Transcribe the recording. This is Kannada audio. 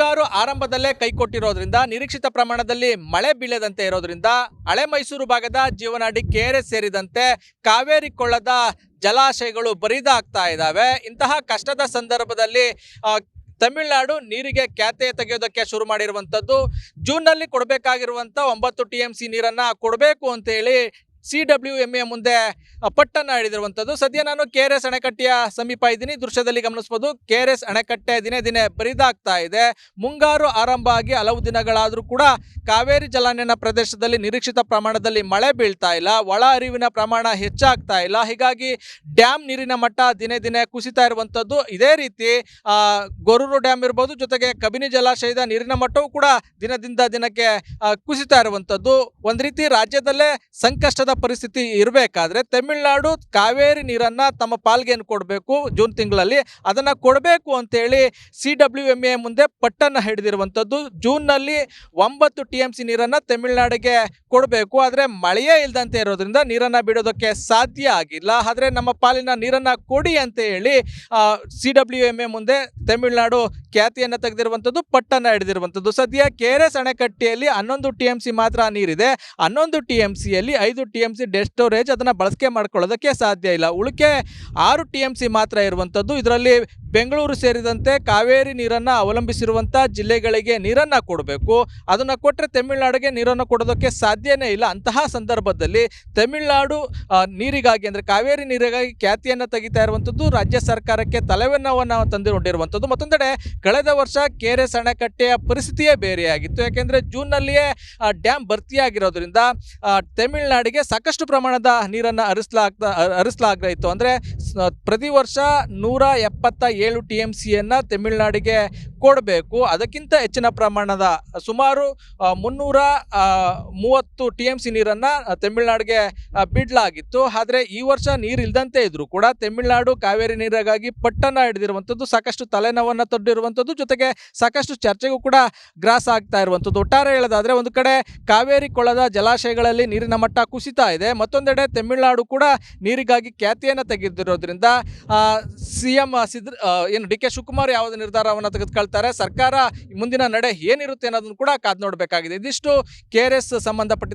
ಮುಂಗಾರು ಆರಂಭದಲ್ಲೇ ಕೈಕೊಟ್ಟಿರೋದ್ರಿಂದ ನಿರೀಕ್ಷಿತ ಪ್ರಮಾಣದಲ್ಲಿ ಮಳೆ ಬೀಳದಂತೆ ಇರೋದ್ರಿಂದ ಹಳೆ ಮೈಸೂರು ಭಾಗದ ಜೀವನಾಡಿ ಕೆಆರ್ಎಸ್ ಸೇರಿದಂತೆ ಕಾವೇರಿ ಕೊಳ್ಳದ ಜಲಾಶಯಗಳು ಬರಿದಾಗ್ತಾ ಇದ್ದಾವೆ. ಇಂತಹ ಕಷ್ಟದ ಸಂದರ್ಭದಲ್ಲಿ ತಮಿಳುನಾಡು ನೀರಿಗೆ ಕ್ಯಾತೆ ತೆಗೆಯೋದಕ್ಕೆ ಶುರು ಮಾಡಿರುವಂಥದ್ದು. ಜೂನ್ನಲ್ಲಿ ಕೊಡಬೇಕಾಗಿರುವಂಥ 9 TMC ನೀರನ್ನು ಕೊಡಬೇಕು ಅಂತ ಹೇಳಿ CWMA ಮುಂದೆ ಪಟ್ಟನ್ನು ಹಿಡಿದಿರುವಂಥದ್ದು. ಸದ್ಯ ನಾನು ಕೆಆರ್ಎಸ್ ಅಣೆಕಟ್ಟೆಯ ಸಮೀಪ ಇದ್ದೀನಿ. ದೃಶ್ಯದಲ್ಲಿ ಗಮನಿಸಬಹುದು, ಕೆಆರ್ಎಸ್ ಅಣೆಕಟ್ಟೆ ದಿನೇ ದಿನೇ ಬರಿದಾಗ್ತಾ ಇದೆ. ಮುಂಗಾರು ಆರಂಭ ಆಗಿ ಹಲವು ದಿನಗಳಾದರೂ ಕೂಡ ಕಾವೇರಿ ಜಲಾನಯನ ಪ್ರದೇಶದಲ್ಲಿ ನಿರೀಕ್ಷಿತ ಪ್ರಮಾಣದಲ್ಲಿ ಮಳೆ ಬೀಳ್ತಾ ಇಲ್ಲ, ಒಳ ಹರಿವಿನ ಪ್ರಮಾಣ ಹೆಚ್ಚಾಗ್ತಾ ಇಲ್ಲ. ಹೀಗಾಗಿ ಡ್ಯಾಮ್ ನೀರಿನ ಮಟ್ಟ ದಿನೇ ದಿನೇ ಕುಸಿತಾ ಇರುವಂಥದ್ದು. ಇದೇ ರೀತಿ ಗೊರೂರು ಡ್ಯಾಮ್ ಇರ್ಬೋದು, ಜೊತೆಗೆ ಕಬಿನಿ ಜಲಾಶಯದ ನೀರಿನ ಮಟ್ಟವೂ ಕೂಡ ದಿನದಿಂದ ದಿನಕ್ಕೆ ಕುಸಿತಾ ಇರುವಂಥದ್ದು. ಒಂದು ರೀತಿ ರಾಜ್ಯದಲ್ಲೇ ಸಂಕಷ್ಟದ ಪರಿಸ್ಥಿತಿ ಇರಬೇಕಾದ್ರೆ ತಮಿಳುನಾಡು ಕಾವೇರಿ ನೀರನ್ನ ತಮ್ಮ ಪಾಲ್ಗೆ ಕೊಡಬೇಕು, ಜೂನ್ ತಿಂಗಳಲ್ಲಿ ಅದನ್ನ ಕೊಡಬೇಕು ಅಂತೇಳಿ CWMA ಮುಂದೆ ಪಟ್ಟನ್ನು ಹಿಡಿದಿರುವಂಥದ್ದು. ಜೂನ್ನಲ್ಲಿ 9 TMC ನೀರನ್ನ ತಮಿಳುನಾಡಿಗೆ ಕೊಡಬೇಕು, ಆದರೆ ಮಳೆಯೇ ಇಲ್ಲದಂತೆ ಇರೋದ್ರಿಂದ ನೀರನ್ನ ಬಿಡೋದಕ್ಕೆ ಸಾಧ್ಯ ಆಗಿಲ್ಲ. ಆದರೆ ನಮ್ಮ ಪಾಲಿನ ನೀರನ್ನ ಕೊಡಿ ಅಂತ ಹೇಳಿ CWMA ಮುಂದೆ ತಮಿಳುನಾಡು ಖ್ಯಾತಿಯನ್ನು ತೆಗೆದಿರುವಂಥದ್ದು, ಪಟ್ಟನ್ನು ಹಿಡಿದಿರುವಂಥದ್ದು. ಸದ್ಯ ಕೆಆರ್ಎಸ್ ಅಣೆಕಟ್ಟೆಯಲ್ಲಿ 11 TMC ಮಾತ್ರ ನೀರಿದೆ. 11 TMCಯಲ್ಲಿ 5 TMC ಡೆಡ್ ಸ್ಟೋರೇಜ್, ಅದನ್ನು ಬಳಕೆ ಮಾಡ್ಕೊಳ್ಳೋದಕ್ಕೆ ಸಾಧ್ಯ ಇಲ್ಲ. ಉಳಿಕೆ 6 TMC ಮಾತ್ರ ಇರುವಂಥದ್ದು. ಇದರಲ್ಲಿ ಬೆಂಗಳೂರು ಸೇರಿದಂತೆ ಕಾವೇರಿ ನೀರನ್ನು ಅವಲಂಬಿಸಿರುವಂಥ ಜಿಲ್ಲೆಗಳಿಗೆ ನೀರನ್ನು ಕೊಡಬೇಕು. ಅದನ್ನು ಕೊಟ್ಟರೆ ತಮಿಳುನಾಡಿಗೆ ನೀರನ್ನು ಕೊಡೋದಕ್ಕೆ ಸಾಧ್ಯನೇ ಇಲ್ಲ. ಅಂತಹ ಸಂದರ್ಭದಲ್ಲಿ ತಮಿಳುನಾಡು ನೀರಿಗಾಗಿ ಅಂದರೆ ಕಾವೇರಿ ನೀರಿಗಾಗಿ ಖ್ಯಾತಿಯನ್ನು ತೆಗಿತಾ ಇರುವಂಥದ್ದು ರಾಜ್ಯ ಸರ್ಕಾರಕ್ಕೆ ತಲೆನೋವನ್ನು ತಂದುಕೊಂಡಿರುವಂಥದ್ದು. ಮತ್ತೊಂದೆಡೆ ಕಳೆದ ವರ್ಷ ಕೆಆರ್ಎಸ್ ಅಣೆಕಟ್ಟೆಯ ಪರಿಸ್ಥಿತಿಯೇ ಬೇರೆಯಾಗಿತ್ತು. ಯಾಕೆಂದರೆ ಜೂನ್ನಲ್ಲಿಯೇ ಡ್ಯಾಮ್ ಭರ್ತಿಯಾಗಿರೋದ್ರಿಂದ ತಮಿಳುನಾಡಿಗೆ ಸಾಕಷ್ಟು ಪ್ರಮಾಣದ ನೀರನ್ನು ಹರಿಸಲಾಗ್ತಾ ಇತ್ತು. ಅಂದರೆ ಪ್ರತಿ ವರ್ಷ 177 TMCಯನ್ನು ತಮಿಳುನಾಡಿಗೆ ಕೊಡಬೇಕು. ಅದಕ್ಕಿಂತ ಹೆಚ್ಚಿನ ಪ್ರಮಾಣದ ಸುಮಾರು 330 TMC ನೀರನ್ನು ತಮಿಳುನಾಡಿಗೆ ಬಿಡಲಾಗಿತ್ತು. ಆದರೆ ಈ ವರ್ಷ ನೀರು ಇಲ್ಲದಂತೆ ಇದ್ರೂ ಕೂಡ ತಮಿಳುನಾಡು ಕಾವೇರಿ ನೀರಿಗಾಗಿ ಪಟ್ಟನ್ನು ಹಿಡಿದಿರುವಂಥದ್ದು, ಸಾಕಷ್ಟು ತಲೆನೋವನ್ನು ತೊಟ್ಟಿರುವಂಥದ್ದು, ಜೊತೆಗೆ ಸಾಕಷ್ಟು ಚರ್ಚೆಗೂ ಕೂಡ ಗ್ರಾಸ ಆಗ್ತಾ ಇರುವಂಥದ್ದು. ಒಟ್ಟಾರೆ ಹೇಳೋದಾದರೆ ಒಂದು ಕಡೆ ಕಾವೇರಿ ಕೊಳ್ಳದ ಜಲಾಶಯಗಳಲ್ಲಿ ನೀರಿನ ಮಟ್ಟ ಕುಸಿತಾ ಇದೆ, ಮತ್ತೊಂದೆಡೆ ತಮಿಳುನಾಡು ಕೂಡ ನೀರಿಗಾಗಿ ಖ್ಯಾತಿಯನ್ನು ತೆಗೆದಿರೋದ್ರಿಂದ CM DK ಶಿವಕುಮಾರ್ ಯಾವುದೇ ನಿರ್ಧಾರವನ್ನು ತೆಗೆದುಕೊಳ್ತಾರೆ, ಸರ್ಕಾರ ಮುಂದಿನ ನಡೆ ಏನಿರುತ್ತೆ ಅನ್ನೋದನ್ನು ಕೂಡ ಕಾದು ನೋಡಬೇಕಾಗಿದೆ. ಇದಿಷ್ಟು ಕೆಆರ್ಎಸ್ ಸಂಬಂಧಪಟ್ಟಿದ